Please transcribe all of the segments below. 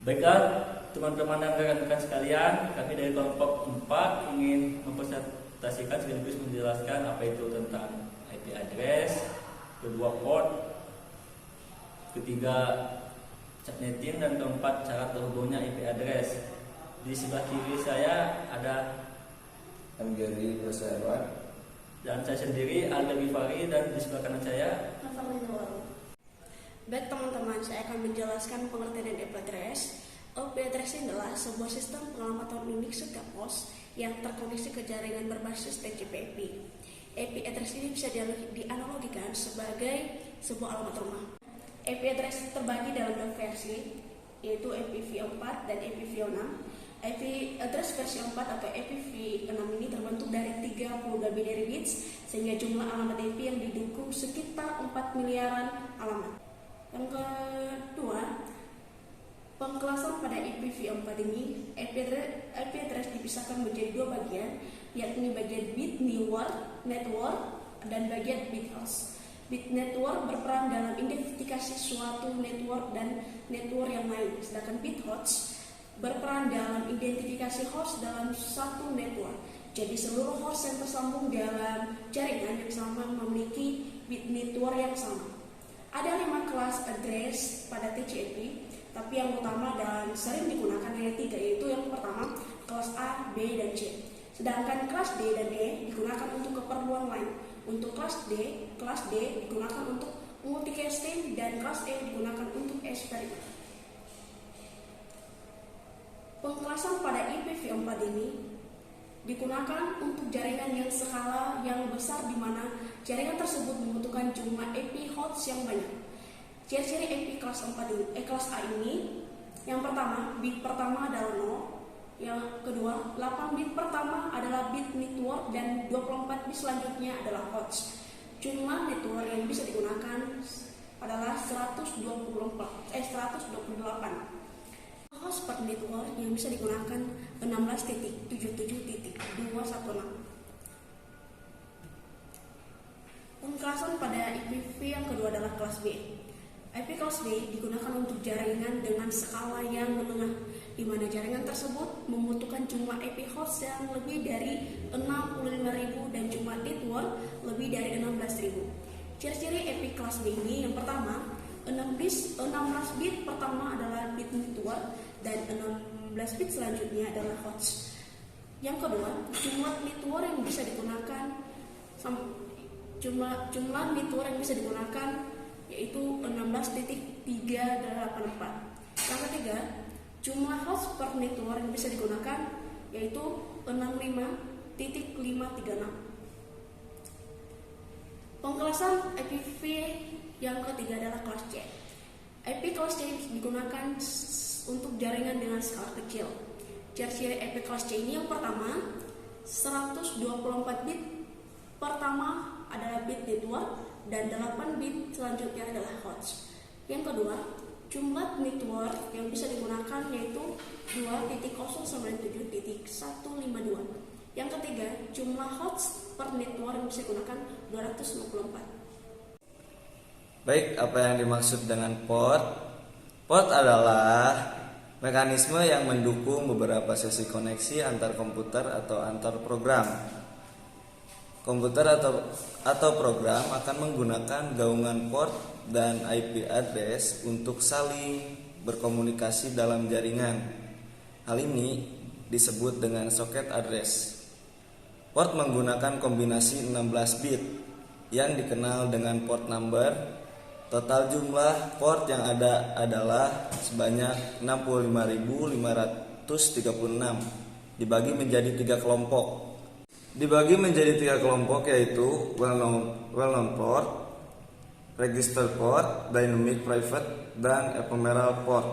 Baiklah, teman-teman dan rekan-rekan sekalian, kami dari kelompok 4 ingin mempresentasikan sekaligus menjelaskan apa itu tentang IP address, kedua port, ketiga subnetting, dan keempat cara terhubungnya IP address. Di sebelah kiri saya ada Anggari Prasawan dan saya sendiri Alga Bifari, dan di sebelah kanan saya Baik teman-teman, saya akan menjelaskan pengertian IP address. IP address adalah sebuah sistem pengamatan unik setiap host yang terkoneksi ke jaringan berbasis TCP/IP. IP address ini bisa dianalogikan sebagai sebuah alamat rumah. IP address terbagi dalam dua versi, yaitu IPv4 dan IPv6. IP address versi 4 atau IPv6 ini terbentuk dari 32 binary bits, sehingga jumlah alamat IP yang didukung sekitar 4 miliaran alamat. Yang kedua, pengkelasan pada IPv4 ini, IP address dipisahkan menjadi dua bagian, yakni bagian bit network dan bagian bit host. Bit network berperan dalam identifikasi suatu network dan network yang lain, sedangkan bit host berperan dalam identifikasi host dalam satu network. Jadi seluruh host yang tersambung dalam jaringan yang sama memiliki bit network yang sama. Ada 5 kelas address pada TCP, tapi yang utama dan sering digunakan hanya 3, yaitu yang pertama kelas A, B, dan C. Sedangkan kelas D dan E digunakan untuk keperluan lain. Untuk kelas D digunakan untuk multicasting, dan kelas E digunakan untuk eksperimen. Pengkelasan pada IPv4 ini digunakan untuk jaringan yang skala yang besar, di mana jaringan tersebut membutuhkan jumlah IP host yang banyak. Ciri-ciri IP kelas A ini, yang pertama, bit pertama adalah 0, yang kedua, 8 bit pertama adalah bit network, dan 24 bit selanjutnya adalah host. Jumlah network yang bisa digunakan adalah 128. Host per network yang bisa digunakan 16.77.216. Pengkelasan pada IPv yang kedua adalah kelas B. IP kelas B digunakan untuk jaringan dengan skala yang menengah, di mana jaringan tersebut membutuhkan jumlah IP host yang lebih dari 65.000 dan jumlah network lebih dari 16.000. Ciri-ciri IP kelas B ini, yang pertama, 16 bit pertama adalah bit network, dan 16 bit selanjutnya adalah host. Yang kedua, jumlah network yang bisa digunakan yaitu 16.384. Yang ketiga, jumlah host per network yang bisa digunakan yaitu 65.536. Pengkelasan IPv yang ketiga adalah kelas C. IP kelas C digunakan untuk jaringan dengan skala kecil. Ciri-ciri IP kelas C ini, yang pertama, 124 bit pertama adalah bit network, dan 8 bit selanjutnya adalah host. Yang kedua, jumlah network yang bisa digunakan yaitu 2.097.152. Yang ketiga, jumlah host per network yang bisa digunakan 254. Baik, apa yang dimaksud dengan port? Port adalah mekanisme yang mendukung beberapa sesi koneksi antar komputer atau antar program. Komputer atau program akan menggunakan gaungan port dan IP address untuk saling berkomunikasi dalam jaringan. Hal ini disebut dengan socket address. Port menggunakan kombinasi 16 bit yang dikenal dengan port number. Total jumlah port yang ada adalah sebanyak 65.536, dibagi menjadi 3 kelompok. Yaitu well-known port, register port, dynamic private, dan ephemeral port.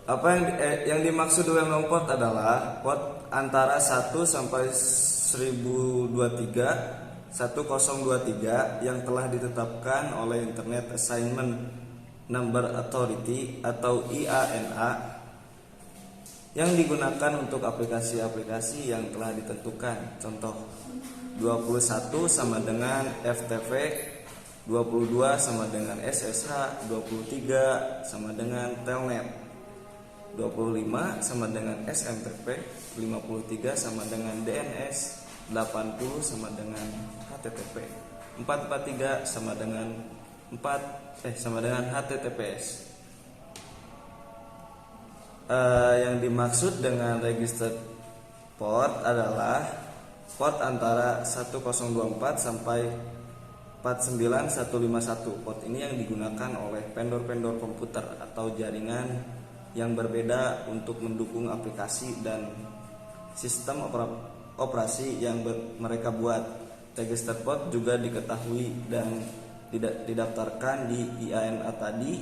Apa yang dimaksud well-known port adalah port antara 1 sampai 1023 yang telah ditetapkan oleh Internet Assignment Number Authority atau IANA, yang digunakan untuk aplikasi-aplikasi yang telah ditentukan. Contoh, 21 sama dengan FTP, 22 sama dengan SSH, 23 sama dengan Telnet. 25 sama dengan SMTP, 53 sama dengan DNS, 80 sama dengan HTTP, 443 sama dengan HTTPS. Yang dimaksud dengan registered port adalah port antara 1024 sampai 49151. Port ini yang digunakan oleh vendor-vendor komputer atau jaringan yang berbeda untuk mendukung aplikasi dan sistem operasi yang mereka buat. Registered port juga diketahui dan didaftarkan di IANA tadi,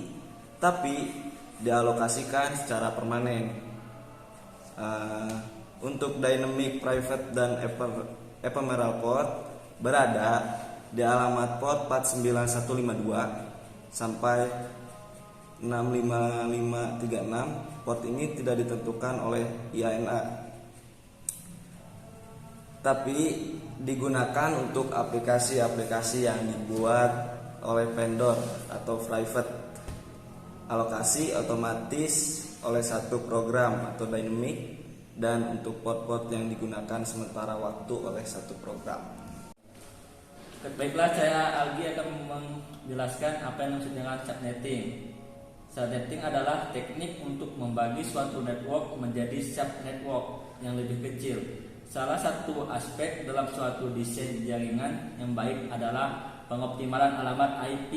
tapi dialokasikan secara permanen. Untuk dynamic, private, dan ephemeral port berada di alamat port 49152 sampai 65536. Port ini tidak ditentukan oleh IANA, tapi digunakan untuk aplikasi-aplikasi yang dibuat oleh vendor atau private. Alokasi otomatis oleh satu program atau dynamic, dan untuk port-port yang digunakan sementara waktu oleh satu program. Baiklah, saya Algi akan menjelaskan apa yang dimaksud dengan subnetting. Subnetting adalah teknik untuk membagi suatu network menjadi subnetwork yang lebih kecil. Salah satu aspek dalam suatu desain jaringan yang baik adalah pengoptimalan alamat IP.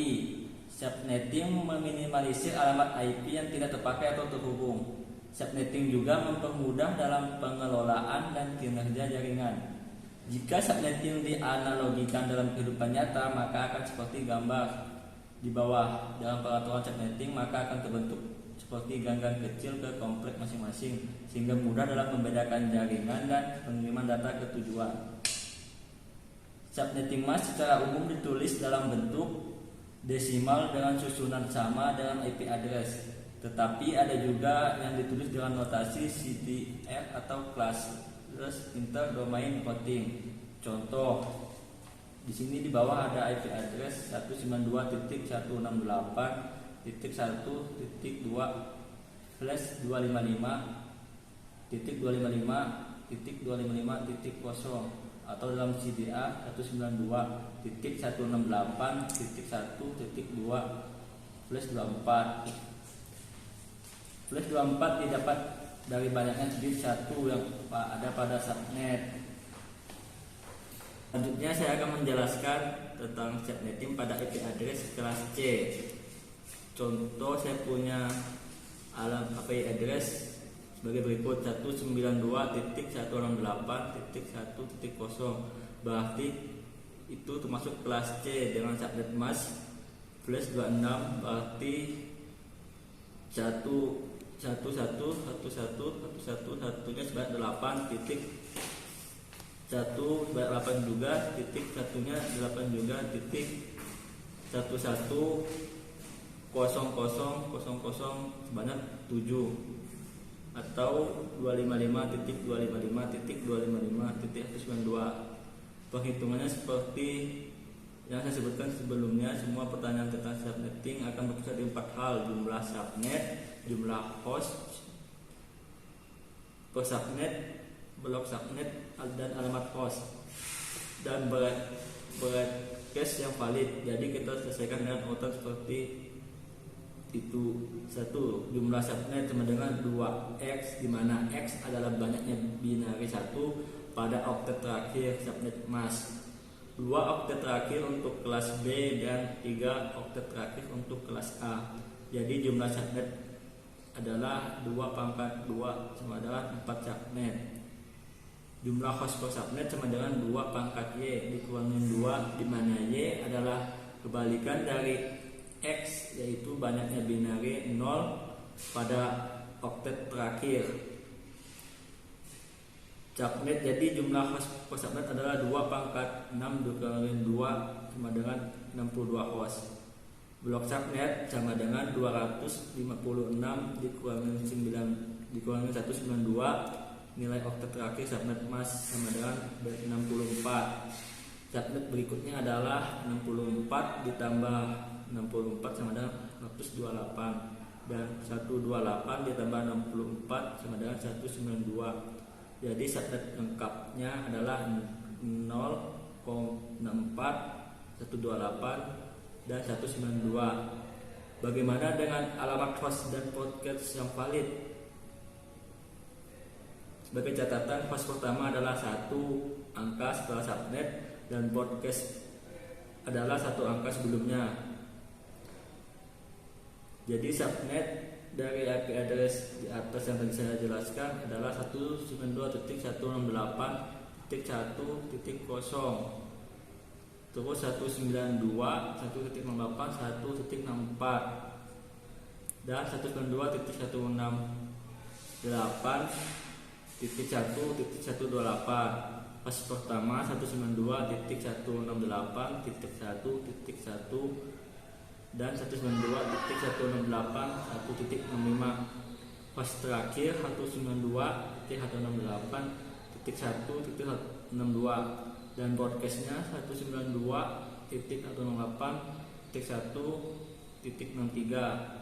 Subnetting meminimalisir alamat IP yang tidak terpakai atau terhubung. Subnetting juga mempermudah dalam pengelolaan dan kinerja jaringan. Jika subnetting dianalogikan dalam kehidupan nyata, maka akan seperti gambar di bawah. Dalam peraturan subnetting, maka akan terbentuk seperti gang-gang kecil ke komplek masing-masing, sehingga mudah dalam membedakan jaringan dan pengiriman data ke tujuan. Subnetting mask secara umum ditulis dalam bentuk desimal dengan susunan sama dengan IP address, tetapi ada juga yang ditulis dengan notasi CTR atau Classless Inter-Domain Routing. Contoh, di sini di bawah ada IP address 192.168.255.255.0 atau dalam CDA 192.168.2/24. Flash 24 didapat dari banyaknya bit 1 yang ada pada subnet. Selanjutnya saya akan menjelaskan tentang subnetting pada IP address kelas C. Contoh, saya punya IP address sebagai berikut: 192.168.1.0. berarti itu termasuk kelas C dengan subnet mask flash 26, berarti 1111111 sebanyak 8.1 sebanyak 8 juga, titik satunya 8 juga, titik 11000000 sebanyak 7, atau 255.255.255.192. Perhitungannya seperti yang saya sebutkan sebelumnya. Semua pertanyaan tentang subnetting akan berkisar di 4 hal: jumlah subnet, jumlah host per subnet, blok subnet, dan alamat host, dan berat cache yang valid. Jadi kita selesaikan dengan urutan seperti itu. 1. Jumlah subnet sama dengan 2x, di mana x adalah banyaknya binari 1 pada oktet terakhir subnet mask, 2 oktet terakhir untuk kelas B, dan 3 oktet terakhir untuk kelas A. Jadi jumlah subnet adalah 2/2 sama dengan 4 subnet. Jumlah host per subnet sama dengan 2/Y dikurangin 2, di mana Y adalah kebalikan dari X, yaitu banyaknya binari 0 pada oktet terakhir subnet. Jadi jumlah host per subnet adalah 2/6 dikurangin 2 sama dengan 62 host. Blok subnet sama dengan 256 dikurangin 192. Nilai oktet terakhir subnet mask sama dengan 64. Subnet berikutnya adalah 64 ditambah 64 sama dengan 128. dan 128 ditambah 64 sama dengan 192. Jadi subnet lengkapnya adalah 0,64, 128 dan 192. Bagaimana dengan alamat host dan podcast yang valid? Sebagai catatan, host pertama adalah 1 angka setelah subnet dan podcast adalah 1 angka sebelumnya. Jadi subnet dari IP address di atas yang tadi saya jelaskan adalah 192.168.1.0, terus 192.168.1.64 dan 192.168.1.128. Pas pertama 192.168.1.1 dan 192.168.1.65. Pas terakhir 192.168.1.62 dan broadcastnya 192.168.1.63.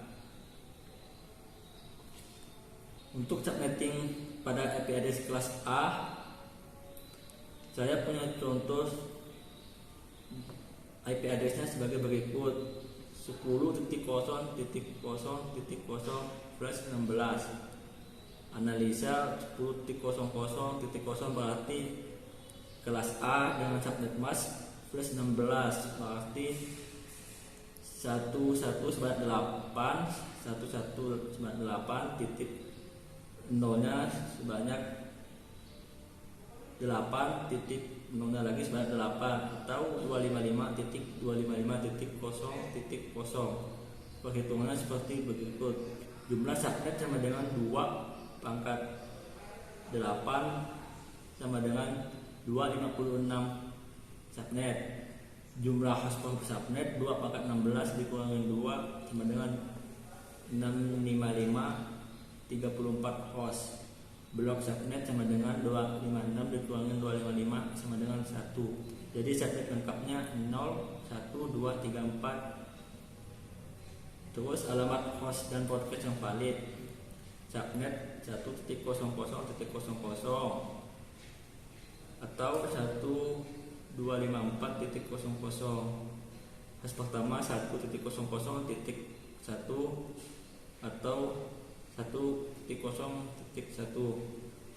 Untuk subnetting pada IP address kelas A, saya punya contoh IP addressnya sebagai berikut: 10.0.0.0/16. Analisa 10.00.0 berarti kelas A dengan subnet mask plus 16, berarti 1198.1198.0 sebanyak 8.0 lagi sebanyak 8 atau 255.255.0.0. Perhitungannya seperti berikut: jumlah subnet sama dengan 2 pangkat 8 sama dengan 256 subnet. Jumlah host per subnet 2 pangkat 16 dikurangi 2 sama dengan 655, 34 host. Blok subnet sama dengan 256 dikurangi 255 sama dengan 1. Jadi subnet lengkapnya 0, 1, 2, 3, 4. Terus alamat host dan podcast yang valid: subnet 1.00.000 atau 1254.00. Host pertama 1.00.1 atau 1.0.1.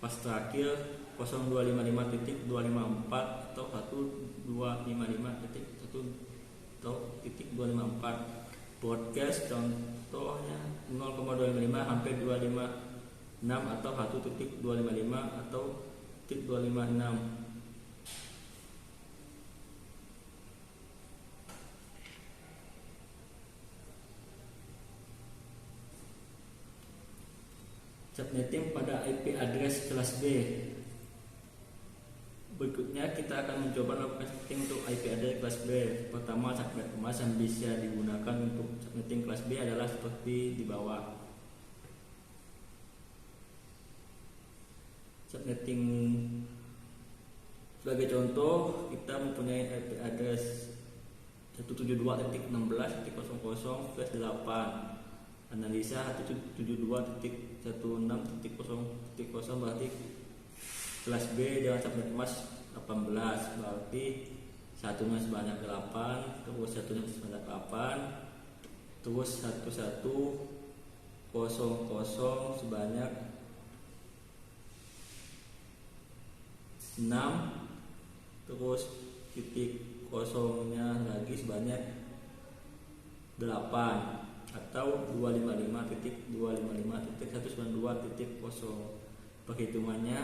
Pas terakhir 0255.254 atau 1255.1.254. Broadcast contohnya 0,255 sampai 256 atau 1.255 atau 256. Subnetting pada IP address kelas B. Berikutnya kita akan mencoba melakukan subnetting untuk IP address kelas B. Pertama, subnet emas yang bisa digunakan untuk subnetting kelas B adalah seperti di bawah. Subnetting sebagai contoh, kita mempunyai IP address 172.16.00/8. Analisa 172.16.0.0 berarti kelas B dengan subnet emas 18, berarti satunya sebanyak 8, terus satunya sebanyak 8, terus 1100 sebanyak 6, terus titik kosongnya lagi sebanyak 8 atau 255.255.192.0. Perhitungannya,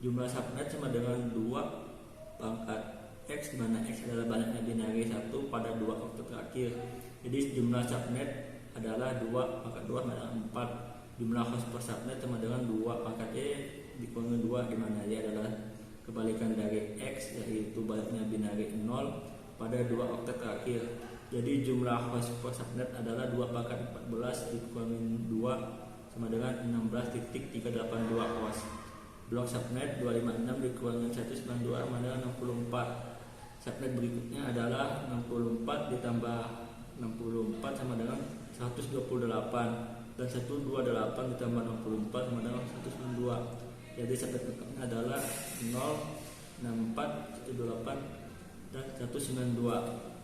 jumlah subnet sama dengan 2 pangkat X, di mana X adalah banyaknya binari 1 pada 2 okta terakhir. Jadi jumlah subnet adalah 2 pangkat 2 sama dengan 4. Jumlah host per subnet sama dengan 2 pangkat E dikurangi 2, di mana Y adalah kebalikan dari X, yaitu banyaknya binari 0 pada 2 okta terakhir. Jadi jumlah host per subnet adalah 2 pangkat 14 dikurangi 2 sama dengan 16.382 host. Blok subnet 256 dikurangi 192 sama dengan 64. Subnet berikutnya adalah 64 ditambah 64 sama dengan 128 dan 128 ditambah 64 sama dengan 192. Jadi subnet lengkapnya adalah 064 128 dan 192.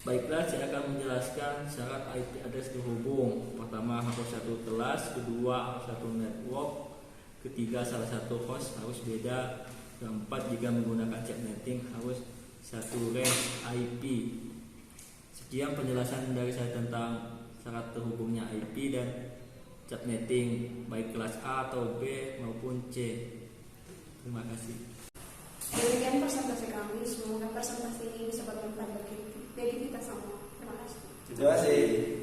Baiklah, saya akan menjelaskan syarat IP address terhubung. Pertama, harus satu kelas, kedua harus satu network, ketiga salah satu host harus beda, keempat jika menggunakan subnetting harus satu range IP. Sekian penjelasan dari saya tentang syarat terhubungnya IP dan subnetting baik kelas A atau B maupun C. Terima kasih. Demikian presentasi kami, semoga presentasi ini bisa bermanfaat bagi kita semua. Terima kasih. Terima kasih.